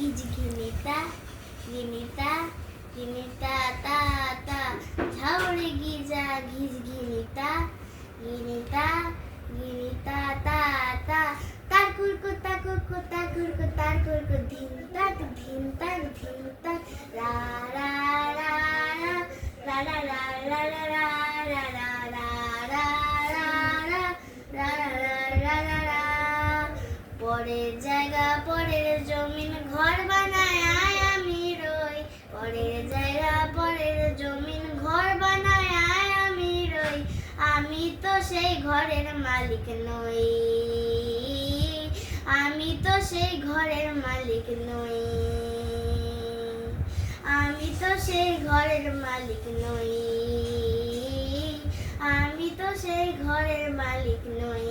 ঘিজ ঘিনিতা ঘিনিতা ঘিনিতা তা তা ঝাউরে গিজা ঘিজ ঘিনিতা ঘিনিতা ঘিনিতা তা তা তার কুরকু তা কুরকু তা কুরকু তার কুরকু ধিন তাক রা রা রা রা রা রা রা রা রা রা রা রা রা রা রা রা রা পরের জায়গা পরের জমিন ঘর বানায় আমি রই পরের জায়গা পরের জমিন ঘর বানায় আমি রই আমি তো সেই ঘরের মালিক নই আমি তো সেই ঘরের মালিক নই আমি তো সেই ঘরের মালিক নই আমি তো সেই ঘরের মালিক নই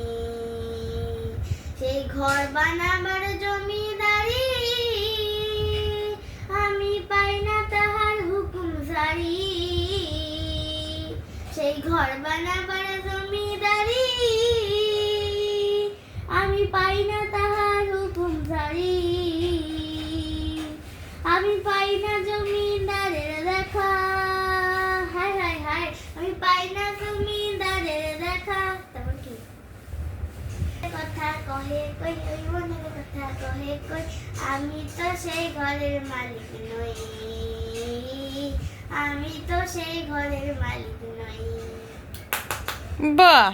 সেই ঘর বানাবার জমিদারি আমি পাই না তাহার হুকুম জারি সেই ঘর বানাবার জমিদারি আমি পাই না তাহার হুকুম জারি আমি পাই না জমিদারের দেখা হায় হায় হায় আমি পাই না জমিদারের দেখা তারপর কি কথা কহে কই ওই মনের কথা কহে কই আমি তো সেই ঘরের মালিক নই আমি তো সেই ঘরের মালিক নই বাহ।